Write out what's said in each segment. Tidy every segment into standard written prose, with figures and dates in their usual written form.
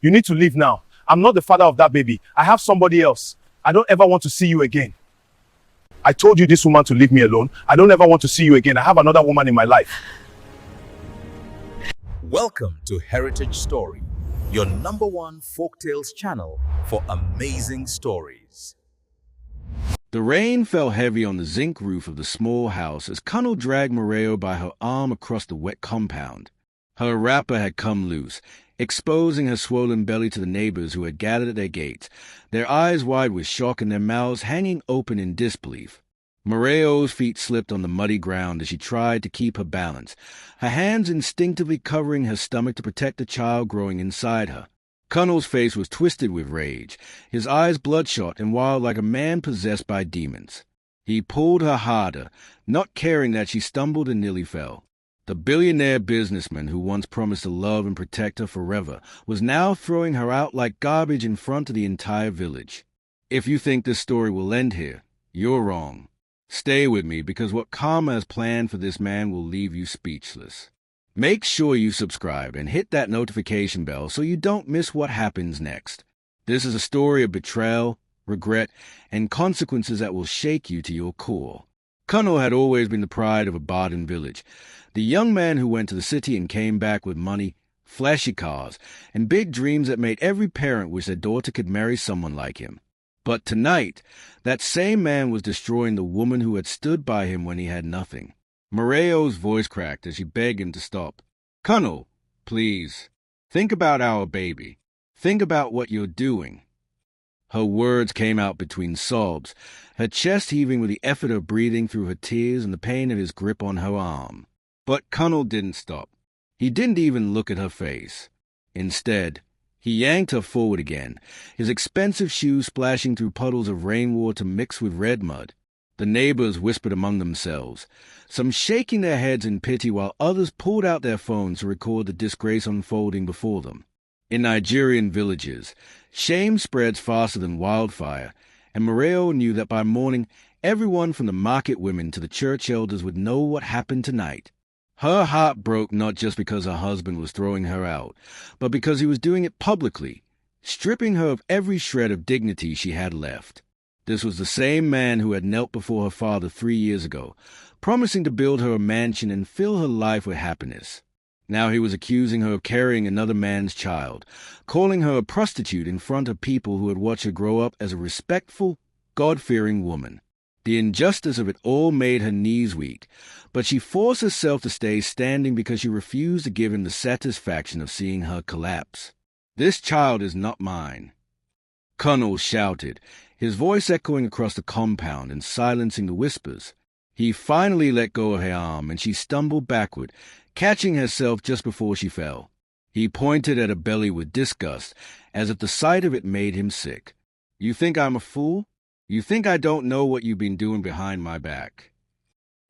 You need to leave now. I'm not the father of that baby. I have somebody else. I don't ever want to see you again. I told you this woman to leave me alone. I don't ever want to see you again. I have another woman in my life. Welcome to Heritage Story, your #1 folktales channel for amazing stories. The rain fell heavy on the zinc roof of the small house as Kunle dragged Morayo by her arm across the wet compound. Her wrapper had come loose, exposing her swollen belly to the neighbors who had gathered at their gates, their eyes wide with shock and their mouths hanging open in disbelief. Morayo's feet slipped on the muddy ground as she tried to keep her balance, her hands instinctively covering her stomach to protect the child growing inside her. Kunle's face was twisted with rage, his eyes bloodshot and wild like a man possessed by demons. He pulled her harder, not caring that she stumbled and nearly fell. The billionaire businessman who once promised to love and protect her forever was now throwing her out like garbage in front of the entire village. If you think this story will end here, you're wrong. Stay with me because what karma has planned for this man will leave you speechless. Make sure you subscribe and hit that notification bell so you don't miss what happens next. This is a story of betrayal, regret, and consequences that will shake you to your core. Kunle had always been the pride of a Baden village, the young man who went to the city and came back with money, flashy cars, and big dreams that made every parent wish their daughter could marry someone like him. But tonight, that same man was destroying the woman who had stood by him when he had nothing. Morayo's voice cracked as she begged him to stop. Kunle, please, think about our baby. Think about what you're doing. Her words came out between sobs, her chest heaving with the effort of breathing through her tears and the pain of his grip on her arm. But Kunle didn't stop. He didn't even look at her face. Instead, he yanked her forward again, his expensive shoes splashing through puddles of rainwater mixed with red mud. The neighbors whispered among themselves, some shaking their heads in pity while others pulled out their phones to record the disgrace unfolding before them. In Nigerian villages, shame spreads faster than wildfire, and Morayo knew that by morning everyone from the market women to the church elders would know what happened tonight. Her heart broke not just because her husband was throwing her out, but because he was doing it publicly, stripping her of every shred of dignity she had left. This was the same man who had knelt before her father 3 years ago, promising to build her a mansion and fill her life with happiness. Now he was accusing her of carrying another man's child, calling her a prostitute in front of people who had watched her grow up as a respectful, God-fearing woman. The injustice of it all made her knees weak, but she forced herself to stay standing because she refused to give him the satisfaction of seeing her collapse. "This child is not mine," Kunle shouted, his voice echoing across the compound and silencing the whispers. He finally let go of her arm, and she stumbled backward, catching herself just before she fell. He pointed at her belly with disgust, as if the sight of it made him sick. "You think I'm a fool? You think I don't know what you've been doing behind my back?"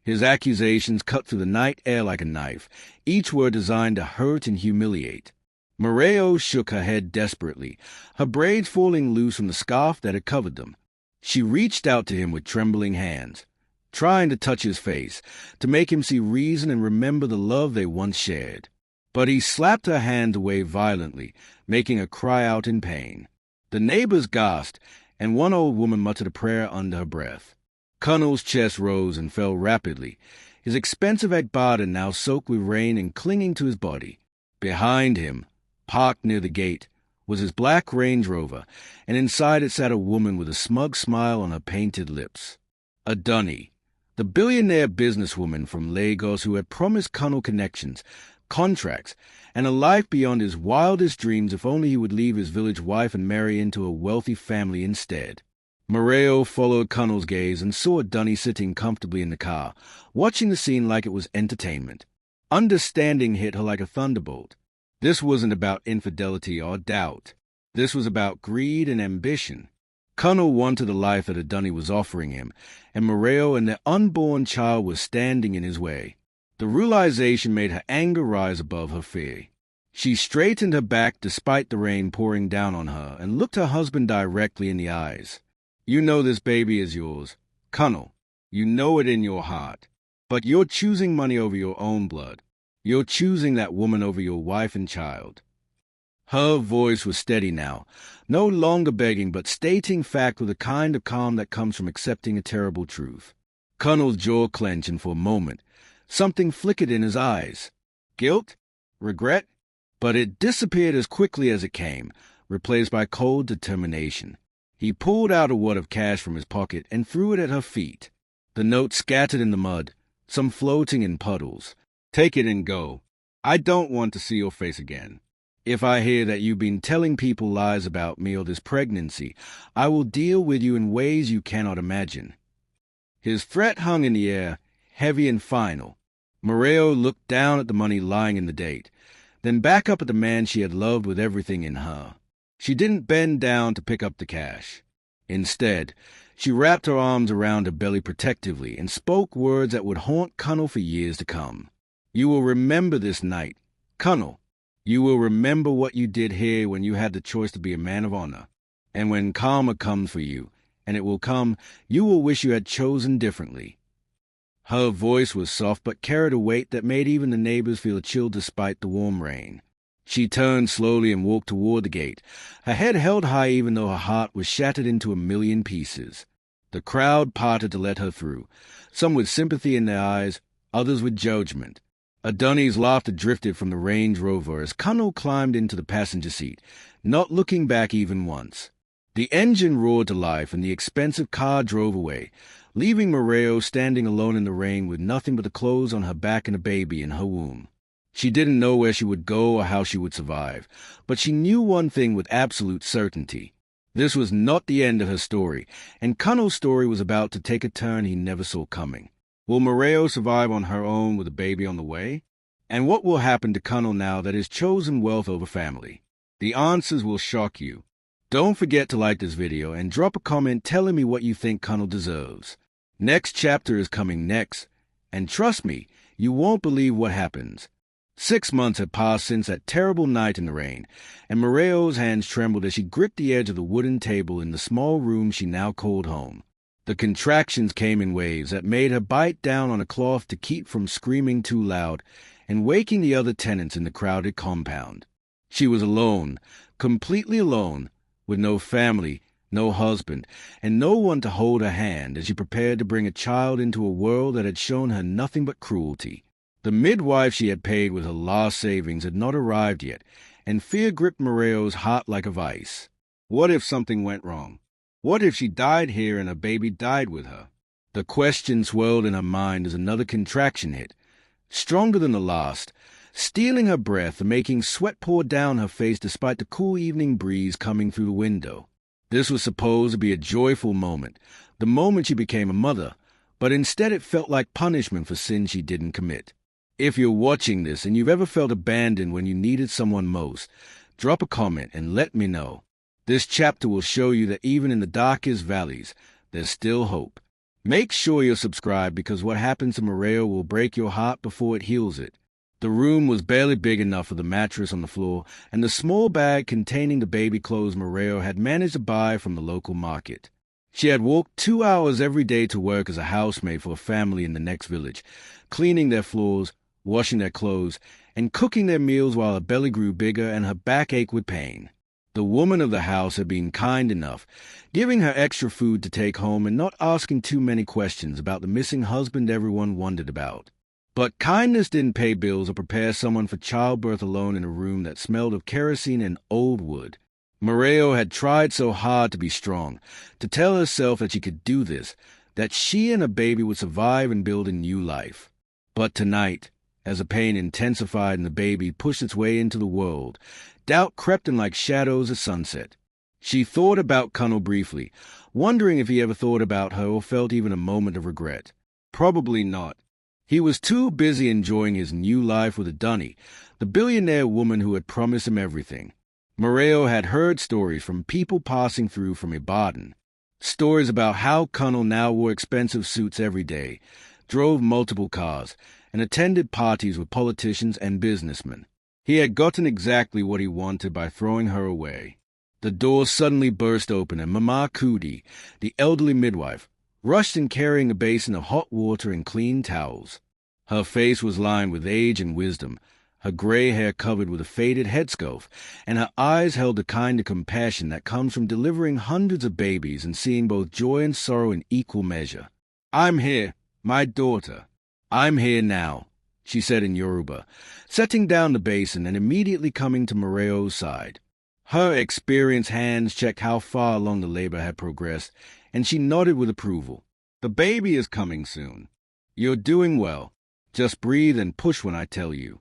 His accusations cut through the night air like a knife, each word designed to hurt and humiliate. Morayo shook her head desperately, her braids falling loose from the scarf that had covered them. She reached out to him with trembling hands, trying to touch his face, to make him see reason and remember the love they once shared. But he slapped her hand away violently, making her cry out in pain. The neighbors gasped, and one old woman muttered a prayer under her breath. Kunle's chest rose and fell rapidly, his expensive ekbaden now soaked with rain and clinging to his body. Behind him, parked near the gate, was his black Range Rover, and inside it sat a woman with a smug smile on her painted lips. Adunni, the billionaire businesswoman from Lagos who had promised Kunle connections, contracts, and a life beyond his wildest dreams if only he would leave his village wife and marry into a wealthy family instead. Morayo followed Kunle's gaze and saw Adunni sitting comfortably in the car, watching the scene like it was entertainment. Understanding hit her like a thunderbolt. This wasn't about infidelity or doubt. This was about greed and ambition. Kunle wanted the life that Adunni was offering him, and Morayo and their unborn child was standing in his way. The realization made her anger rise above her fear. She straightened her back despite the rain pouring down on her and looked her husband directly in the eyes. "You know this baby is yours. Kunle, you know it in your heart. But you're choosing money over your own blood. You're choosing that woman over your wife and child." Her voice was steady now, no longer begging but stating fact with a kind of calm that comes from accepting a terrible truth. Kunle's jaw clenched, and for a moment, something flickered in his eyes. Guilt? Regret? But it disappeared as quickly as it came, replaced by cold determination. He pulled out a wad of cash from his pocket and threw it at her feet. The note scattered in the mud, some floating in puddles. Take it and go. I don't want to see your face again. If I hear that you've been telling people lies about me or this pregnancy, I will deal with you in ways you cannot imagine. His threat hung in the air, heavy and final. Morayo looked down at the money lying in the date, then back up at the man she had loved with everything in her. She didn't bend down to pick up the cash. Instead, she wrapped her arms around her belly protectively and spoke words that would haunt Kunle for years to come. You will remember this night. Kunle, you will remember what you did here when you had the choice to be a man of honor. And when karma comes for you, and it will come, you will wish you had chosen differently. Her voice was soft but carried a weight that made even the neighbors feel a chill despite the warm rain. She turned slowly and walked toward the gate, her head held high even though her heart was shattered into a million pieces. The crowd parted to let her through, some with sympathy in their eyes, others with judgment. A Dunny's laughter drifted from the Range Rover as Kunle climbed into the passenger seat, not looking back even once. The engine roared to life and the expensive car drove away, leaving Morayo standing alone in the rain with nothing but the clothes on her back and a baby in her womb. She didn't know where she would go or how she would survive, but she knew one thing with absolute certainty. This was not the end of her story, and Kunle's story was about to take a turn he never saw coming. Will Morayo survive on her own with a baby on the way? And what will happen to Kunle now that has chosen wealth over family? The answers will shock you. Don't forget to like this video and drop a comment telling me what you think Kunle deserves. Next chapter is coming next, and trust me, you won't believe what happens. 6 months had passed since that terrible night in the rain, and Morayo's hands trembled as she gripped the edge of the wooden table in the small room she now called home. The contractions came in waves that made her bite down on a cloth to keep from screaming too loud and waking the other tenants in the crowded compound. She was alone, completely alone, with no family, no husband, and no one to hold her hand as she prepared to bring a child into a world that had shown her nothing but cruelty. The midwife she had paid with her last savings had not arrived yet, and fear gripped Morayo's heart like a vice. What if something went wrong? What if she died here and her baby died with her? The question swirled in her mind as another contraction hit, stronger than the last, stealing her breath and making sweat pour down her face despite the cool evening breeze coming through the window. This was supposed to be a joyful moment, the moment she became a mother, but instead it felt like punishment for sins she didn't commit. If you're watching this and you've ever felt abandoned when you needed someone most, drop a comment and let me know. This chapter will show you that even in the darkest valleys, there's still hope. Make sure you're subscribed because what happens to Morayo will break your heart before it heals it. The room was barely big enough for the mattress on the floor and the small bag containing the baby clothes Morayo had managed to buy from the local market. She had walked 2 hours every day to work as a housemaid for a family in the next village, cleaning their floors, washing their clothes, and cooking their meals while her belly grew bigger and her back ached with pain. The woman of the house had been kind enough, giving her extra food to take home and not asking too many questions about the missing husband everyone wondered about. But kindness didn't pay bills or prepare someone for childbirth alone in a room that smelled of kerosene and old wood. Morayo had tried so hard to be strong, to tell herself that she could do this, that she and her baby would survive and build a new life. But tonight, as the pain intensified and the baby pushed its way into the world, doubt crept in like shadows at sunset. She thought about Kunle briefly, wondering if he ever thought about her or felt even a moment of regret. Probably not. He was too busy enjoying his new life with a Dunny, the billionaire woman who had promised him everything. Morayo had heard stories from people passing through from Ibadan. Stories about how Kunle now wore expensive suits every day, drove multiple cars, and attended parties with politicians and businessmen. He had gotten exactly what he wanted by throwing her away. The door suddenly burst open and Mama Kudi, the elderly midwife, rushed in carrying a basin of hot water and clean towels. Her face was lined with age and wisdom, her gray hair covered with a faded headscarf, and her eyes held the kind of compassion that comes from delivering hundreds of babies and seeing both joy and sorrow in equal measure. "I'm here, my daughter. I'm here now," she said in Yoruba, setting down the basin and immediately coming to Morayo's side. Her experienced hands checked how far along the labor had progressed, and she nodded with approval. "The baby is coming soon. You're doing well. Just breathe and push when I tell you."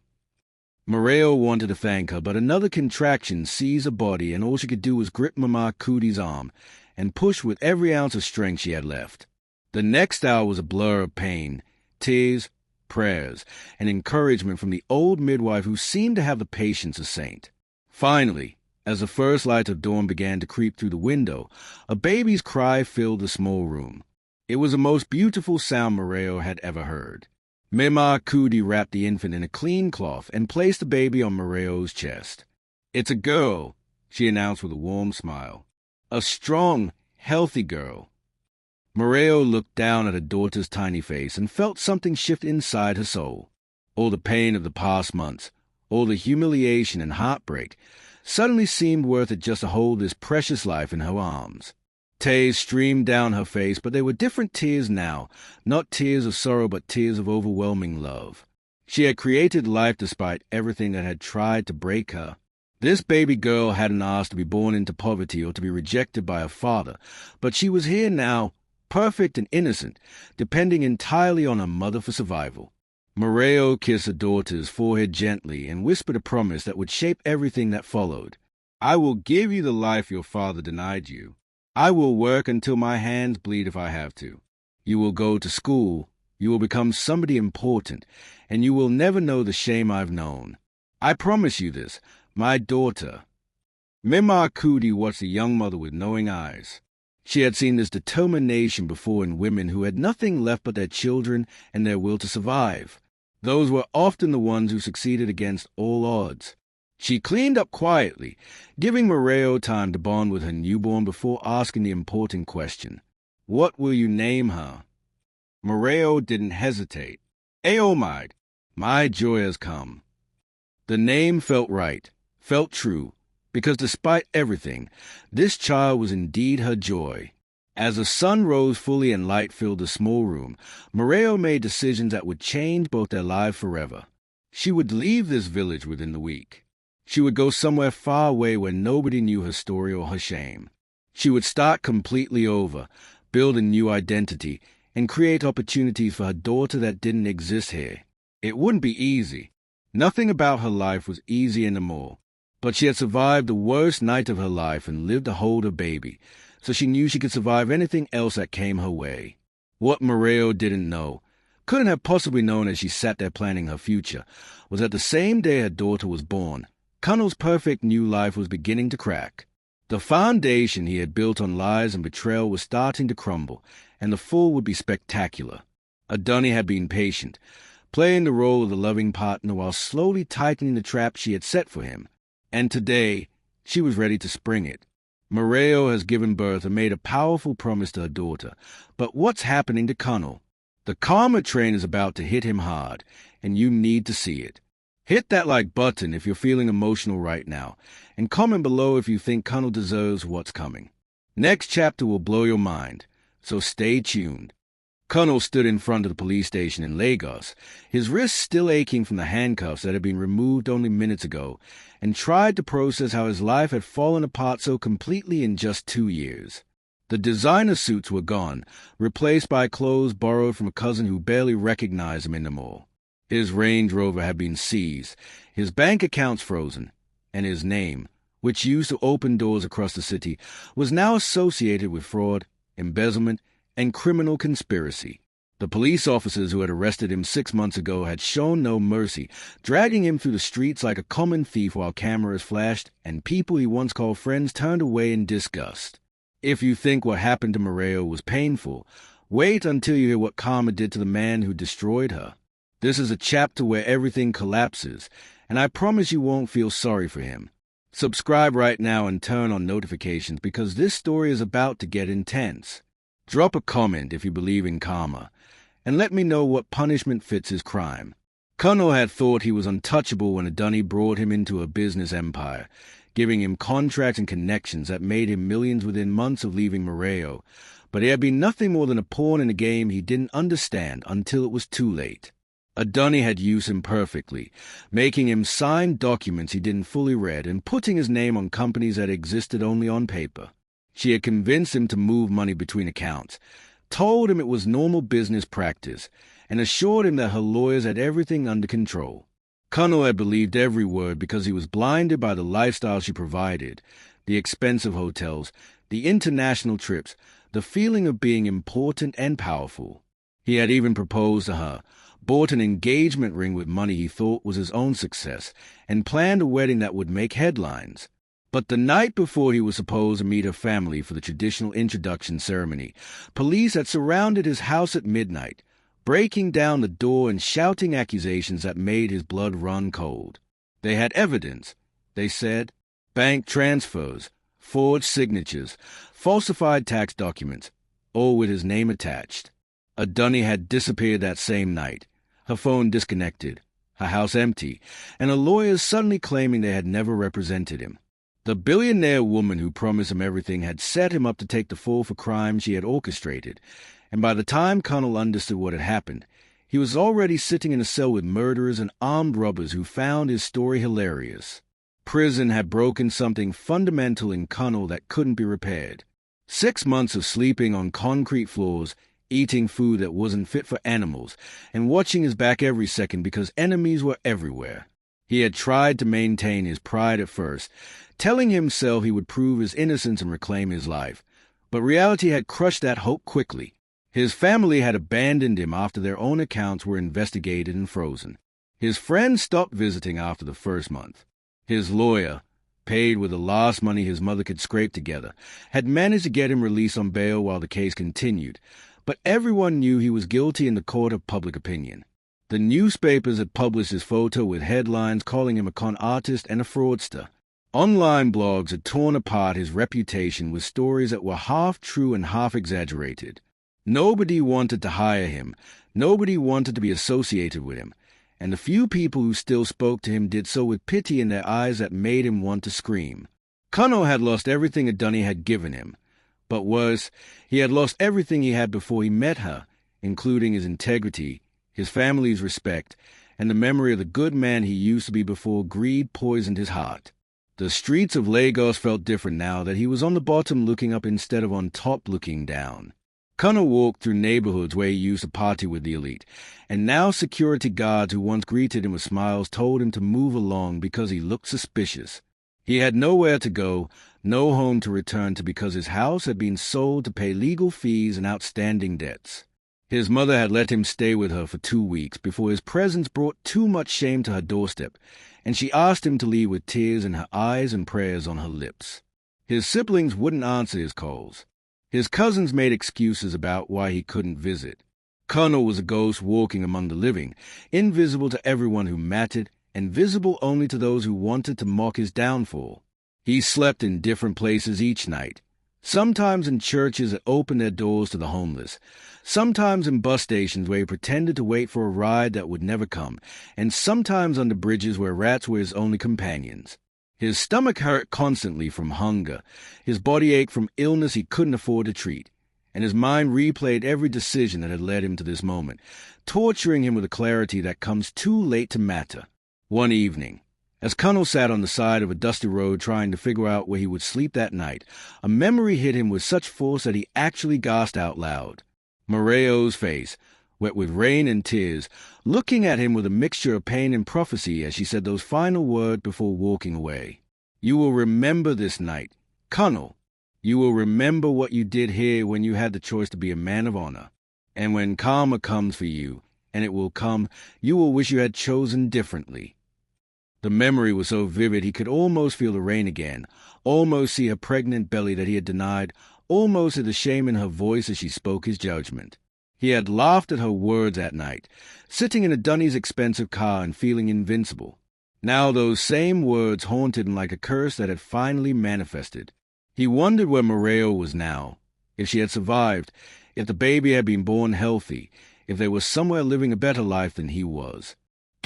Morayo wanted to thank her, but another contraction seized her body, and all she could do was grip Mama Cootie's arm and push with every ounce of strength she had left. The next hour was a blur of pain, tears, prayers, and encouragement from the old midwife who seemed to have the patience of a saint. Finally, as the first light of dawn began to creep through the window, a baby's cry filled the small room. It was the most beautiful sound Morayo had ever heard. Mama Cootie wrapped the infant in a clean cloth and placed the baby on Morayo's chest. "It's a girl," she announced with a warm smile. "A strong, healthy girl." Morayo looked down at her daughter's tiny face and felt something shift inside her soul. All the pain of the past months, all the humiliation and heartbreak, suddenly seemed worth it just to hold this precious life in her arms. Tears streamed down her face, but they were different tears now, not tears of sorrow but tears of overwhelming love. She had created life despite everything that had tried to break her. This baby girl hadn't asked to be born into poverty or to be rejected by her father, but she was here now, perfect and innocent, depending entirely on her mother for survival. Morayo kissed her daughter's forehead gently and whispered a promise that would shape everything that followed. "I will give you the life your father denied you. I will work until my hands bleed if I have to. You will go to school, you will become somebody important, and you will never know the shame I've known. I promise you this, my daughter." Mima Cootie watched the young mother with knowing eyes. She had seen this determination before in women who had nothing left but their children and their will to survive. Those were often the ones who succeeded against all odds. She cleaned up quietly, giving Morayo time to bond with her newborn before asking the important question. "What will you name her?" Morayo didn't hesitate. "Aomide, my joy has come." The name felt right, felt true, because despite everything, this child was indeed her joy. As the sun rose fully and light filled the small room, Morayo made decisions that would change both their lives forever. She would leave this village within the week. She would go somewhere far away where nobody knew her story or her shame. She would start completely over, build a new identity, and create opportunities for her daughter that didn't exist here. It wouldn't be easy. Nothing about her life was easy anymore. But she had survived the worst night of her life and lived to hold her baby, so she knew she could survive anything else that came her way. What Morayo didn't know, couldn't have possibly known as she sat there planning her future, was that the same day her daughter was born, Kunle's perfect new life was beginning to crack. The foundation he had built on lies and betrayal was starting to crumble, and the fall would be spectacular. Adoni had been patient, playing the role of the loving partner while slowly tightening the trap she had set for him. And today, she was ready to spring it. Morayo has given birth and made a powerful promise to her daughter. But what's happening to Kunle? The karma train is about to hit him hard, and you need to see it. Hit that like button if you're feeling emotional right now, and comment below if you think Kunle deserves what's coming. Next chapter will blow your mind, so stay tuned. Kunle stood in front of the police station in Lagos, his wrists still aching from the handcuffs that had been removed only minutes ago, and tried to process how his life had fallen apart so completely in just 2 years. The designer suits were gone, replaced by clothes borrowed from a cousin who barely recognized him anymore. His Range Rover had been seized, his bank accounts frozen, and his name, which used to open doors across the city, was now associated with fraud, embezzlement, and criminal conspiracy. The police officers who had arrested him 6 months ago had shown no mercy, dragging him through the streets like a common thief while cameras flashed and people he once called friends turned away in disgust. If you think what happened to Morayo was painful, wait until you hear what karma did to the man who destroyed her. This is a chapter where everything collapses, and I promise you won't feel sorry for him. Subscribe right now and turn on notifications because this story is about to get intense. Drop a comment if you believe in karma, and let me know what punishment fits his crime. Kunle had thought he was untouchable when Adunni brought him into a business empire, giving him contracts and connections that made him millions within months of leaving Morayo. But he had been nothing more than a pawn in a game he didn't understand until it was too late. Adunni had used him perfectly, making him sign documents he didn't fully read and putting his name on companies that existed only on paper. She had convinced him to move money between accounts, told him it was normal business practice, and assured him that her lawyers had everything under control. Kunle had believed every word because he was blinded by the lifestyle she provided, the expensive hotels, the international trips, the feeling of being important and powerful. He had even proposed to her, bought an engagement ring with money he thought was his own success, and planned a wedding that would make headlines. But the night before he was supposed to meet her family for the traditional introduction ceremony, police had surrounded his house at midnight, breaking down the door and shouting accusations that made his blood run cold. They had evidence, they said: bank transfers, forged signatures, falsified tax documents, all with his name attached. Adunni had disappeared that same night, her phone disconnected, her house empty, and her lawyers suddenly claiming they had never represented him. The billionaire woman who promised him everything had set him up to take the fall for crimes she had orchestrated, and by the time Kunle understood what had happened, he was already sitting in a cell with murderers and armed robbers who found his story hilarious. Prison had broken something fundamental in Kunle that couldn't be repaired. 6 months of sleeping on concrete floors, eating food that wasn't fit for animals, and watching his back every second because enemies were everywhere. He had tried to maintain his pride at first, telling himself he would prove his innocence and reclaim his life. But reality had crushed that hope quickly. His family had abandoned him after their own accounts were investigated and frozen. His friends stopped visiting after the first month. His lawyer, paid with the last money his mother could scrape together, had managed to get him released on bail while the case continued, but everyone knew he was guilty in the court of public opinion. The newspapers had published his photo with headlines calling him a con artist and a fraudster. Online blogs had torn apart his reputation with stories that were half true and half exaggerated. Nobody wanted to hire him, nobody wanted to be associated with him, and the few people who still spoke to him did so with pity in their eyes that made him want to scream. Kunle had lost everything Adunni had given him, but worse, he had lost everything he had before he met her, including his integrity, his family's respect, and the memory of the good man he used to be before greed poisoned his heart. The streets of Lagos felt different now that he was on the bottom looking up instead of on top looking down. Kunle walked through neighborhoods where he used to party with the elite, and now security guards who once greeted him with smiles told him to move along because he looked suspicious. He had nowhere to go, no home to return to because his house had been sold to pay legal fees and outstanding debts. His mother had let him stay with her for 2 weeks before his presence brought too much shame to her doorstep, and she asked him to leave with tears in her eyes and prayers on her lips. His siblings wouldn't answer his calls. His cousins made excuses about why he couldn't visit. Kunle was a ghost walking among the living, invisible to everyone who mattered, and visible only to those who wanted to mock his downfall. He slept in different places each night, sometimes in churches that opened their doors to the homeless, sometimes in bus stations where he pretended to wait for a ride that would never come, and sometimes under bridges where rats were his only companions. His stomach hurt constantly from hunger, his body ached from illness he couldn't afford to treat, and his mind replayed every decision that had led him to this moment, torturing him with a clarity that comes too late to matter. One evening, as Kunle sat on the side of a dusty road trying to figure out where he would sleep that night, a memory hit him with such force that he actually gasped out loud. Morayo's face, wet with rain and tears, looking at him with a mixture of pain and prophecy as she said those final words before walking away. "You will remember this night, Kunle. You will remember what you did here when you had the choice to be a man of honor. And when karma comes for you, and it will come, you will wish you had chosen differently." The memory was so vivid he could almost feel the rain again, almost see her pregnant belly that he had denied, almost hear the shame in her voice as she spoke his judgment. He had laughed at her words that night, sitting in Adunni's expensive car and feeling invincible. Now those same words haunted him like a curse that had finally manifested. He wondered where Morayo was now, if she had survived, if the baby had been born healthy, if they were somewhere living a better life than he was.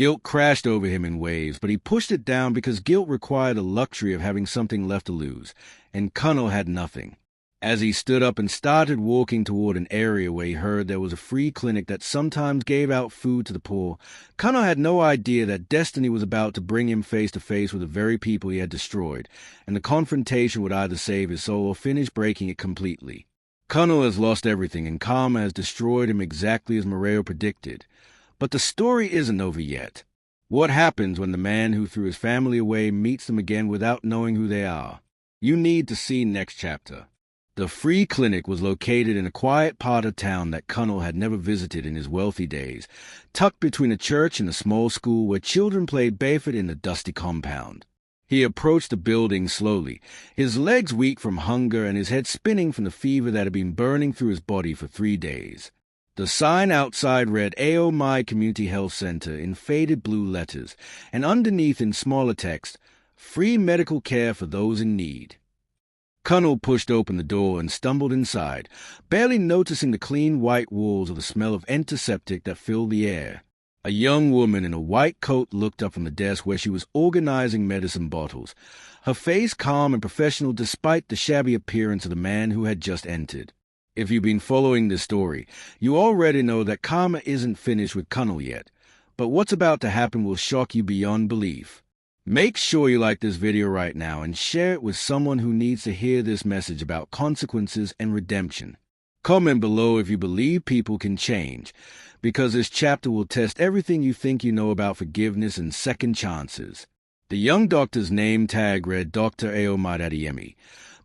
Guilt crashed over him in waves, but he pushed it down because guilt required the luxury of having something left to lose, and Kunle had nothing. As he stood up and started walking toward an area where he heard there was a free clinic that sometimes gave out food to the poor, Kunle had no idea that destiny was about to bring him face to face with the very people he had destroyed, and the confrontation would either save his soul or finish breaking it completely. Kunle has lost everything, and karma has destroyed him exactly as Morayo predicted. But the story isn't over yet. What happens when the man who threw his family away meets them again without knowing who they are? You need to see next chapter. The free clinic was located in a quiet part of town that Kunle had never visited in his wealthy days, tucked between a church and a small school where children played barefoot in the dusty compound. He approached the building slowly, his legs weak from hunger and his head spinning from the fever that had been burning through his body for 3 days. The sign outside read Ao Mai Community Health Center in faded blue letters, and underneath in smaller text, free medical care for those in need. Kunle pushed open the door and stumbled inside, barely noticing the clean white walls or the smell of antiseptic that filled the air. A young woman in a white coat looked up from the desk where she was organizing medicine bottles, her face calm and professional despite the shabby appearance of the man who had just entered. If you've been following this story, you already know that karma isn't finished with Kunle yet, but what's about to happen will shock you beyond belief. Make sure you like this video right now and share it with someone who needs to hear this message about consequences and redemption. Comment below if you believe people can change, because this chapter will test everything you think you know about forgiveness and second chances. The young doctor's name tag read Dr. Ao Mai Adeyemi,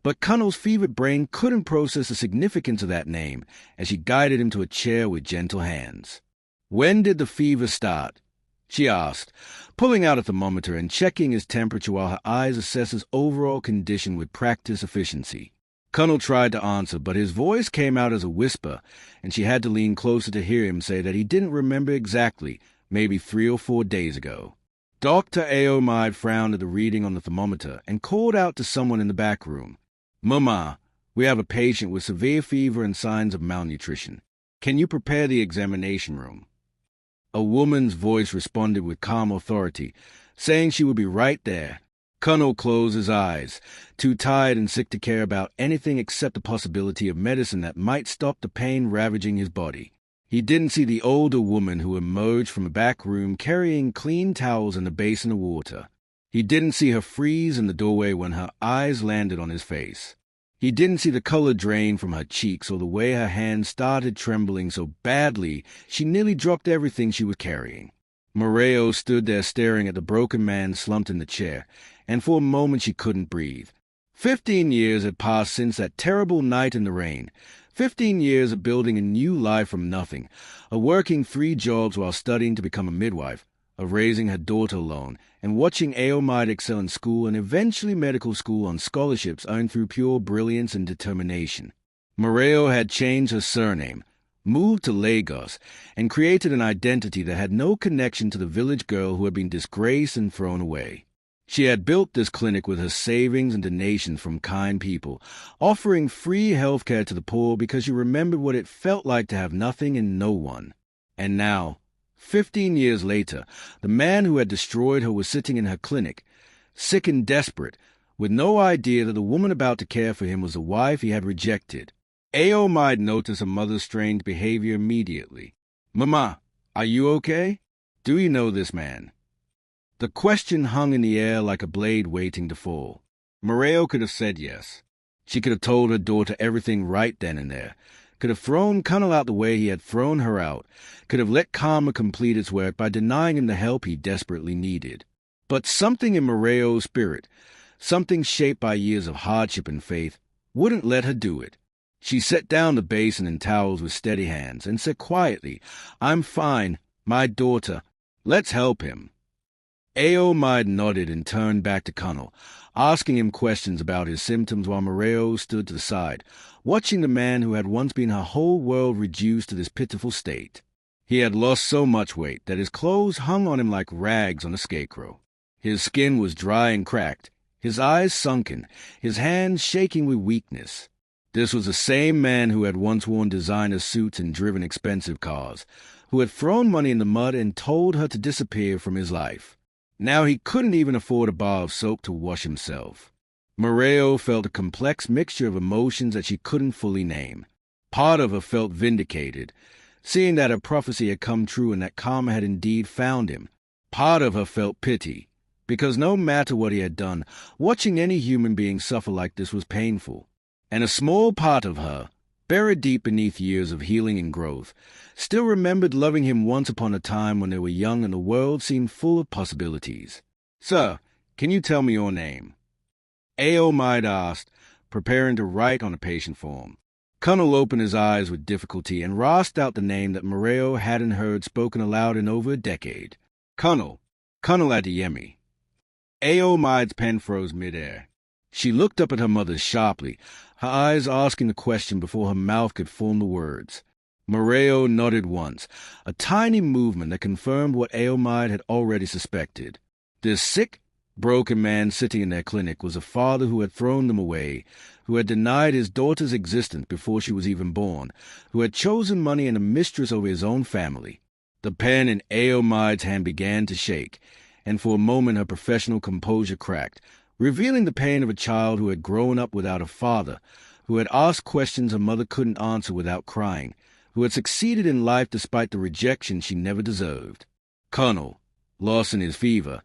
but Kunle's fevered brain couldn't process the significance of that name as she guided him to a chair with gentle hands. "When did the fever start?" she asked, pulling out a thermometer and checking his temperature while her eyes assessed his overall condition with practiced efficiency. Kunle tried to answer, but his voice came out as a whisper, and she had to lean closer to hear him say that he didn't remember exactly, maybe 3 or 4 days ago. Dr. Ao Mai frowned at the reading on the thermometer and called out to someone in the back room. "Mama, we have a patient with severe fever and signs of malnutrition. Can you prepare the examination room?" A woman's voice responded with calm authority, saying she would be right there. Kunle closed his eyes, too tired and sick to care about anything except the possibility of medicine that might stop the pain ravaging his body. He didn't see the older woman who emerged from a back room carrying clean towels and a basin of water. He didn't see her freeze in the doorway when her eyes landed on his face. He didn't see the color drain from her cheeks or the way her hands started trembling so badly she nearly dropped everything she was carrying. Morayo stood there staring at the broken man slumped in the chair, and for a moment she couldn't breathe. 15 years had passed since that terrible night in the rain. 15 years of building a new life from nothing, of working 3 jobs while studying to become a midwife, of raising her daughter alone, and watching Ao Mai excel in school and eventually medical school on scholarships earned through pure brilliance and determination. Morayo had changed her surname, moved to Lagos, and created an identity that had no connection to the village girl who had been disgraced and thrown away. She had built this clinic with her savings and donations from kind people, offering free health care to the poor because she remembered what it felt like to have nothing and no one. And now, 15 years later, the man who had destroyed her was sitting in her clinic, sick and desperate, with no idea that the woman about to care for him was the wife he had rejected. Ao Mai noticed her mother's strange behavior immediately. "Mama, are you okay? Do you know this man?" The question hung in the air like a blade waiting to fall. Morayo could have said yes. She could have told her daughter everything right then and there, could have thrown Kunle out the way he had thrown her out, could have let karma complete its work by denying him the help he desperately needed. But something in Morayo's spirit, something shaped by years of hardship and faith, wouldn't let her do it. She set down the basin and towels with steady hands and said quietly, "I'm fine, my daughter. Let's help him." Ao Mai nodded and turned back to Kunle, asking him questions about his symptoms while Morayo stood to the side, watching the man who had once been her whole world reduced to this pitiful state. He had lost so much weight that his clothes hung on him like rags on a scarecrow. His skin was dry and cracked, his eyes sunken, his hands shaking with weakness. This was the same man who had once worn designer suits and driven expensive cars, who had thrown money in the mud and told her to disappear from his life. Now he couldn't even afford a bar of soap to wash himself. Morayo felt a complex mixture of emotions that she couldn't fully name. Part of her felt vindicated, seeing that her prophecy had come true and that karma had indeed found him. Part of her felt pity, because no matter what he had done, watching any human being suffer like this was painful. And a small part of her, buried deep beneath years of healing and growth, still remembered loving him once upon a time when they were young and the world seemed full of possibilities. "Sir, can you tell me your name?" Aomide asked, preparing to write on a patient form. Kunle opened his eyes with difficulty and rasped out the name that Morayo hadn't heard spoken aloud in over a decade. Kunle Adeyemi. Aomide's pen froze midair. She looked up at her mother sharply, her eyes asking the question before her mouth could form the words. Morayo nodded once, a tiny movement that confirmed what Aomide had already suspected. This sick, broken man sitting in their clinic was a father who had thrown them away, who had denied his daughter's existence before she was even born, who had chosen money and a mistress over his own family. The pen in Aomide's hand began to shake, and for a moment her professional composure cracked, revealing the pain of a child who had grown up without a father, who had asked questions her mother couldn't answer without crying, who had succeeded in life despite the rejection she never deserved. Kunle, lost in his fever,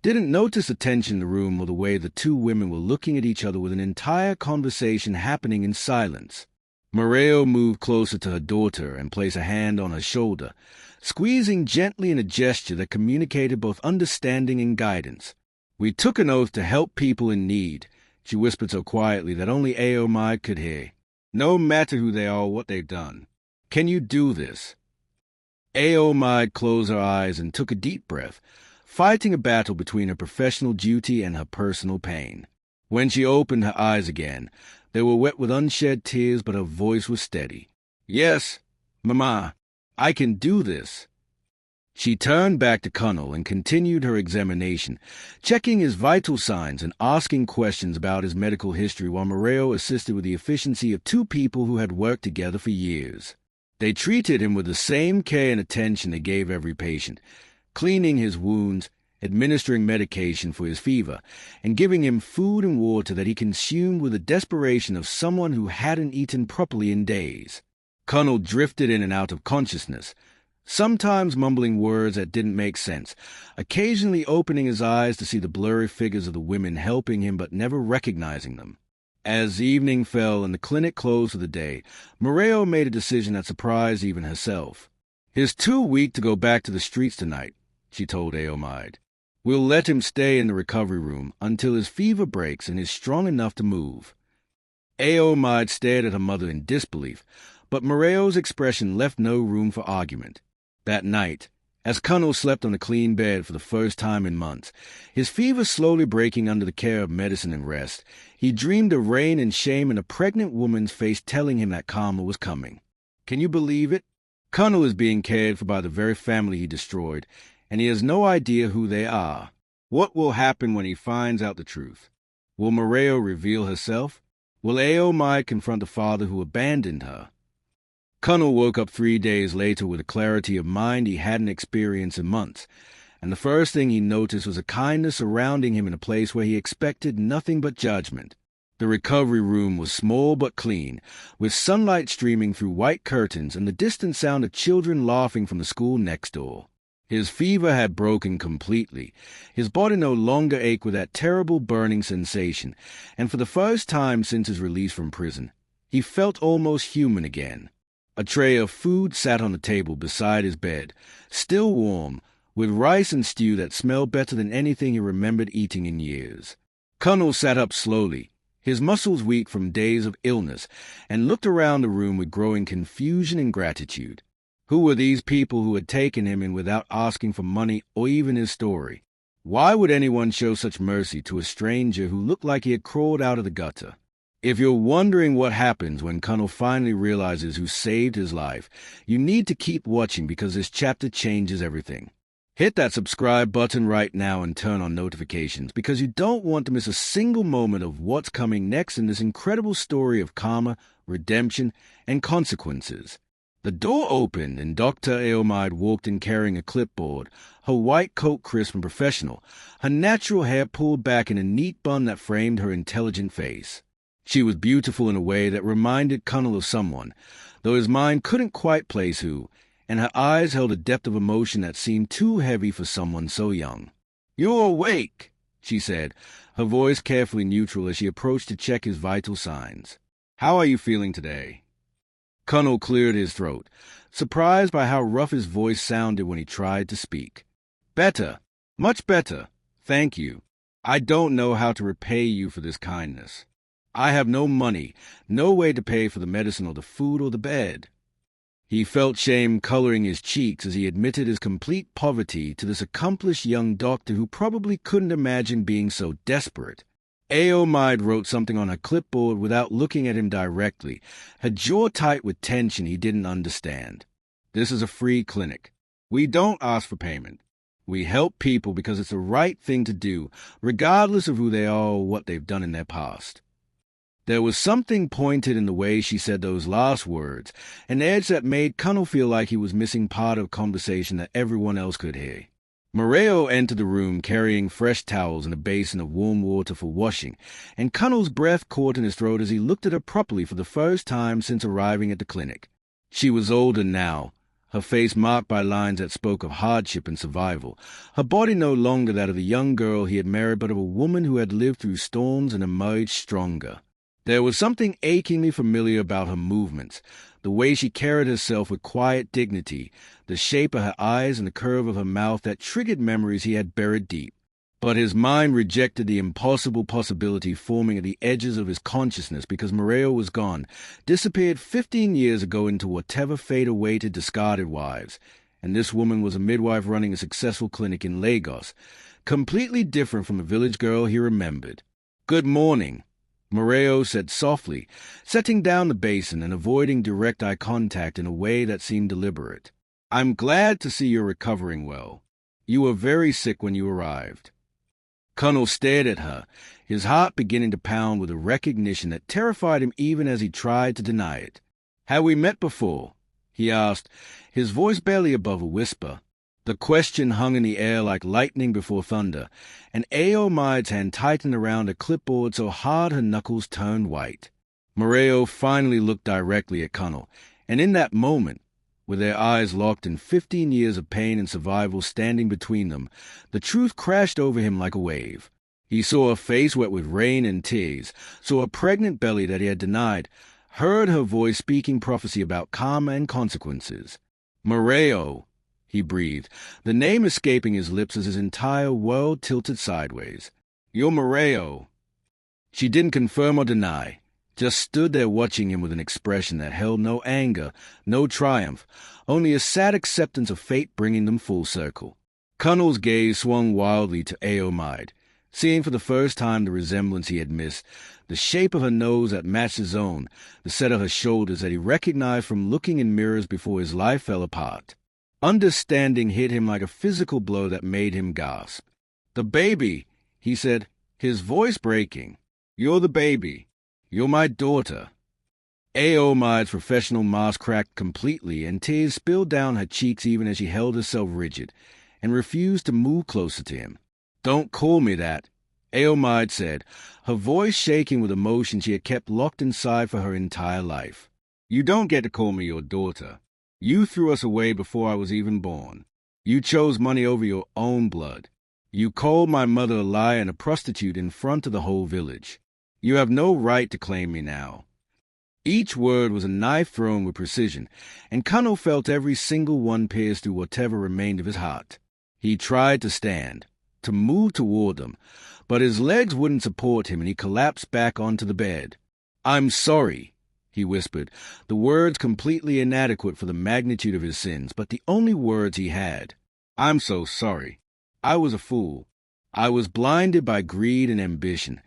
didn't notice the tension in the room or the way the two women were looking at each other with an entire conversation happening in silence. Morayo moved closer to her daughter and placed a hand on her shoulder, squeezing gently in a gesture that communicated both understanding and guidance. "We took an oath to help people in need," she whispered so quietly that only Aomide could hear. "No matter who they are or what they've done. Can you do this?" Aomide closed her eyes and took a deep breath, fighting a battle between her professional duty and her personal pain. When she opened her eyes again, they were wet with unshed tears, but her voice was steady. "Yes, Mama, I can do this." She turned back to Kunle and continued her examination, checking his vital signs and asking questions about his medical history while Morayo assisted with the efficiency of two people who had worked together for years. They treated him with the same care and attention they gave every patient, cleaning his wounds, administering medication for his fever, and giving him food and water that he consumed with the desperation of someone who hadn't eaten properly in days. Kunle drifted in and out of consciousness, sometimes mumbling words that didn't make sense, occasionally opening his eyes to see the blurry figures of the women helping him but never recognizing them. As evening fell and the clinic closed for the day, Morayo made a decision that surprised even herself. "He's too weak to go back to the streets tonight," she told Aomide. "We'll let him stay in the recovery room until his fever breaks and is strong enough to move." Aomide stared at her mother in disbelief, but Morayo's expression left no room for argument. That night, as Kunle slept on a clean bed for the first time in months, his fever slowly breaking under the care of medicine and rest, he dreamed of rain and shame and a pregnant woman's face telling him that karma was coming. Can you believe it? Kunle is being cared for by the very family he destroyed, and he has no idea who they are. What will happen when he finds out the truth? Will Morayo reveal herself? Will Aomide confront the father who abandoned her? Kunle woke up 3 days later with a clarity of mind he hadn't experienced in months, and the first thing he noticed was a kindness surrounding him in a place where he expected nothing but judgment. The recovery room was small but clean, with sunlight streaming through white curtains and the distant sound of children laughing from the school next door. His fever had broken completely. His body no longer ached with that terrible burning sensation, and for the first time since his release from prison, he felt almost human again. A tray of food sat on the table beside his bed, still warm, with rice and stew that smelled better than anything he remembered eating in years. Kunle sat up slowly, his muscles weak from days of illness, and looked around the room with growing confusion and gratitude. Who were these people who had taken him in without asking for money or even his story? Why would anyone show such mercy to a stranger who looked like he had crawled out of the gutter? If you're wondering what happens when Kunle finally realizes who saved his life, you need to keep watching because this chapter changes everything. Hit that subscribe button right now and turn on notifications because you don't want to miss a single moment of what's coming next in this incredible story of karma, redemption, and consequences. The door opened, and Dr. Aomide walked in carrying a clipboard, her white coat crisp and professional, her natural hair pulled back in a neat bun that framed her intelligent face. She was beautiful in a way that reminded Kunle of someone, though his mind couldn't quite place who, and her eyes held a depth of emotion that seemed too heavy for someone so young. "You're awake," she said, her voice carefully neutral as she approached to check his vital signs. "How are you feeling today?" Kunle cleared his throat, surprised by how rough his voice sounded when he tried to speak. "Better. Much better. Thank you. I don't know how to repay you for this kindness. I have no money, no way to pay for the medicine or the food or the bed." He felt shame coloring his cheeks as he admitted his complete poverty to this accomplished young doctor who probably couldn't imagine being so desperate. Aomide wrote something on her clipboard without looking at him directly, her jaw tight with tension he didn't understand. "This is a free clinic. We don't ask for payment. We help people because it's the right thing to do, regardless of who they are or what they've done in their past." There was something pointed in the way she said those last words, an edge that made Kunle feel like he was missing part of a conversation that everyone else could hear. Morayo entered the room carrying fresh towels and a basin of warm water for washing, and Kunle's breath caught in his throat as he looked at her properly for the first time since arriving at the clinic. She was older now, her face marked by lines that spoke of hardship and survival, her body no longer that of the young girl he had married but of a woman who had lived through storms and emerged stronger. There was something achingly familiar about her movements, the way she carried herself with quiet dignity, the shape of her eyes and the curve of her mouth that triggered memories he had buried deep. But his mind rejected the impossible possibility forming at the edges of his consciousness because Morayo was gone, disappeared 15 years ago into whatever fate awaited discarded wives, and this woman was a midwife running a successful clinic in Lagos, completely different from the village girl he remembered. "Good morning," Morayo said softly, setting down the basin and avoiding direct eye contact in a way that seemed deliberate. "I'm glad to see you're recovering well. You were very sick when you arrived." Kunle stared at her, his heart beginning to pound with a recognition that terrified him even as he tried to deny it. "Have we met before?" he asked, his voice barely above a whisper. The question hung in the air like lightning before thunder, and Aomide's hand tightened around a clipboard so hard her knuckles turned white. Morayo finally looked directly at Kunle, and in that moment, with their eyes locked and 15 years of pain and survival standing between them, the truth crashed over him like a wave. He saw a face wet with rain and tears, saw a pregnant belly that he had denied, heard her voice speaking prophecy about karma and consequences. "Morayo," he breathed, the name escaping his lips as his entire world tilted sideways. "You're Morayo." She didn't confirm or deny, just stood there watching him with an expression that held no anger, no triumph, only a sad acceptance of fate bringing them full circle. Kunle's gaze swung wildly to Aomide, seeing for the first time the resemblance he had missed, the shape of her nose that matched his own, the set of her shoulders that he recognized from looking in mirrors before his life fell apart. Understanding hit him like a physical blow that made him gasp. "The baby," he said, his voice breaking. "You're the baby. You're my daughter." Aomide's professional mask cracked completely, and tears spilled down her cheeks even as she held herself rigid, and refused to move closer to him. "Don't call me that," Aomide said, her voice shaking with emotion she had kept locked inside for her entire life. "You don't get to call me your daughter. You threw us away before I was even born. You chose money over your own blood. You called my mother a liar and a prostitute in front of the whole village. You have no right to claim me now." Each word was a knife thrown with precision, and Kunle felt every single one pierce through whatever remained of his heart. He tried to stand, to move toward them, but his legs wouldn't support him and he collapsed back onto the bed. "I'm sorry," he whispered, the words completely inadequate for the magnitude of his sins, but the only words he had. "I'm so sorry. I was a fool. I was blinded by greed and ambition,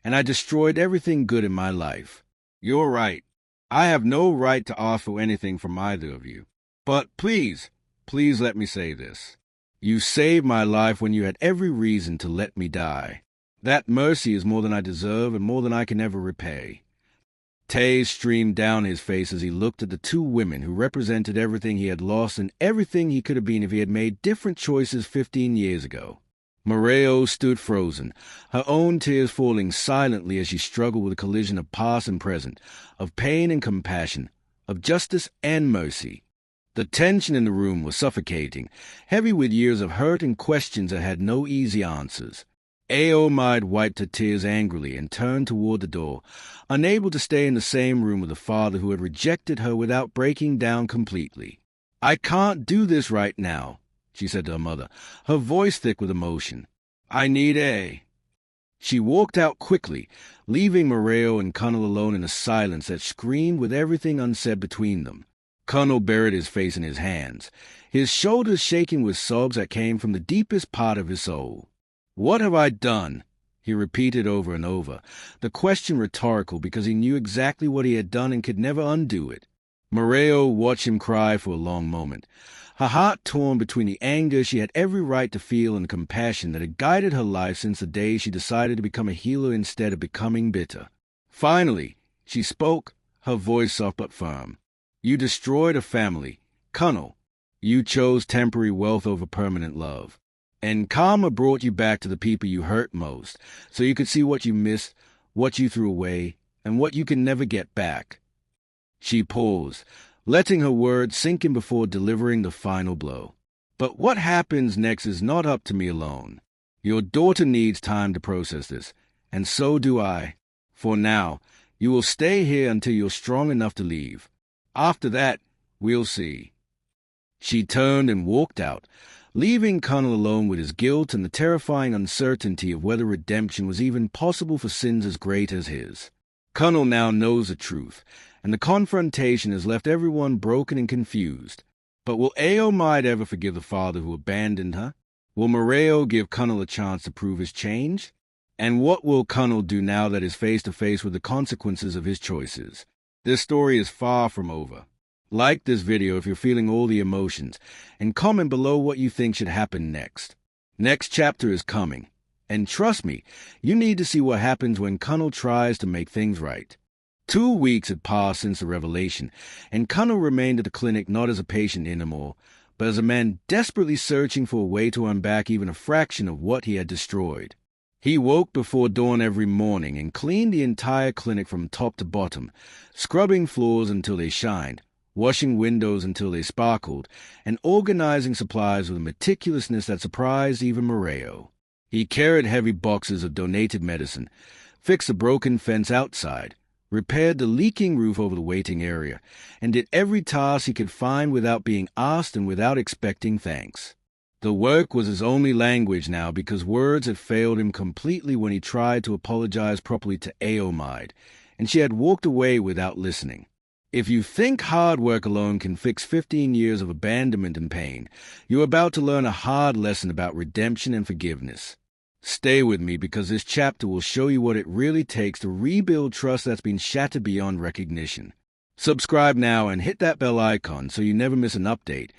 and I destroyed everything good in my life. You're right. I have no right to ask for anything from either of you. But please let me say this. You saved my life when you had every reason to let me die. That mercy is more than I deserve and more than I can ever repay. Tears streamed down his face as he looked at the two women who represented everything he had lost and everything he could have been if he had made different choices 15 years ago. Morayo stood frozen, her own tears falling silently as she struggled with a collision of past and present, of pain and compassion, of justice and mercy. The tension in the room was suffocating, heavy with years of hurt and questions that had no easy answers. Aomide wiped her tears angrily and turned toward the door, unable to stay in the same room with the father who had rejected her without breaking down completely. "I can't do this right now," she said to her mother, her voice thick with emotion. "I need A." She walked out quickly, leaving Morayo and Kunle alone in a silence that screamed with everything unsaid between them. Kunle buried his face in his hands, his shoulders shaking with sobs that came from the deepest part of his soul. "What have I done?" he repeated over and over, the question rhetorical because he knew exactly what he had done and could never undo it. Morayo watched him cry for a long moment, her heart torn between the anger she had every right to feel and the compassion that had guided her life since the day she decided to become a healer instead of becoming bitter. Finally, she spoke, her voice soft but firm. "You destroyed a family. Kunle, you chose temporary wealth over permanent love. And karma brought you back to the people you hurt most, so you could see what you missed, what you threw away, and what you can never get back." She paused, letting her words sink in before delivering the final blow. "But what happens next is not up to me alone. Your daughter needs time to process this, and so do I. For now, you will stay here until you're strong enough to leave. After that, we'll see." She turned and walked out, leaving Kunle alone with his guilt and the terrifying uncertainty of whether redemption was even possible for sins as great as his. Kunle now knows the truth, and the confrontation has left everyone broken and confused. But will Aomide ever forgive the father who abandoned her? Will Morayo give Kunle a chance to prove his change? And what will Kunle do now that is face to face with the consequences of his choices? This story is far from over. Like this video if you're feeling all the emotions, and comment below what you think should happen next. Next chapter is coming, and trust me, you need to see what happens when Kunle tries to make things right. 2 weeks had passed since the revelation, and Kunle remained at the clinic not as a patient anymore, but as a man desperately searching for a way to earn back even a fraction of what he had destroyed. He woke before dawn every morning and cleaned the entire clinic from top to bottom, scrubbing floors until they shined, washing windows until they sparkled, and organizing supplies with a meticulousness that surprised even Morayo. He carried heavy boxes of donated medicine, fixed a broken fence outside, repaired the leaking roof over the waiting area, and did every task he could find without being asked and without expecting thanks. The work was his only language now because words had failed him completely when he tried to apologize properly to Aomide, and she had walked away without listening. If you think hard work alone can fix 15 years of abandonment and pain, you're about to learn a hard lesson about redemption and forgiveness. Stay with me because this chapter will show you what it really takes to rebuild trust that's been shattered beyond recognition. Subscribe now and hit that bell icon so you never miss an update.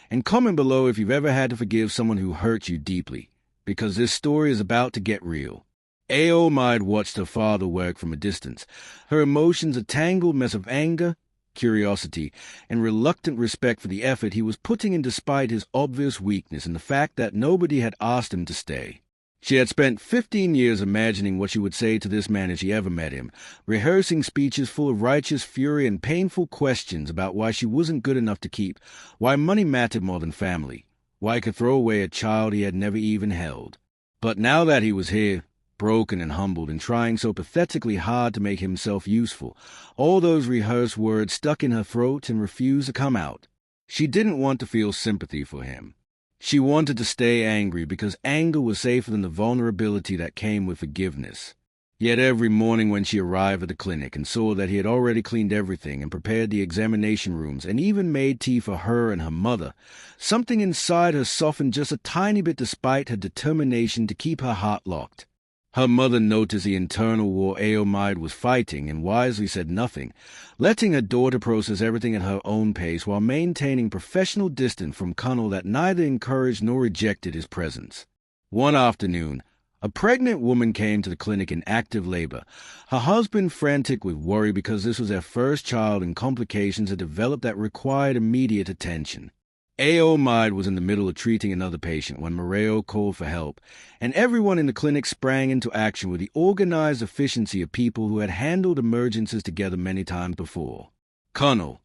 And comment below if you've ever had to forgive someone who hurt you deeply, because this story is about to get real. Aomide watched her father work from a distance, her emotions a tangled mess of anger, curiosity, and reluctant respect for the effort he was putting in despite his obvious weakness and the fact that nobody had asked him to stay. She had spent 15 years imagining what she would say to this man if she ever met him, rehearsing speeches full of righteous fury and painful questions about why she wasn't good enough to keep, why money mattered more than family, why he could throw away a child he had never even held. But now that he was here, broken and humbled and trying so pathetically hard to make himself useful, all those rehearsed words stuck in her throat and refused to come out. She didn't want to feel sympathy for him. She wanted to stay angry because anger was safer than the vulnerability that came with forgiveness. Yet every morning when she arrived at the clinic and saw that he had already cleaned everything and prepared the examination rooms and even made tea for her and her mother, something inside her softened just a tiny bit despite her determination to keep her heart locked. Her mother noticed the internal war Aomide was fighting and wisely said nothing, letting her daughter process everything at her own pace while maintaining professional distance from Kunle that neither encouraged nor rejected his presence. One afternoon, A pregnant woman came to the clinic in active labor, her husband frantic with worry because this was their first child and complications had developed that required immediate attention. Aomide was in the middle of treating another patient when Morayo called for help, and everyone in the clinic sprang into action with the organized efficiency of people who had handled emergencies together many times before. Kunle,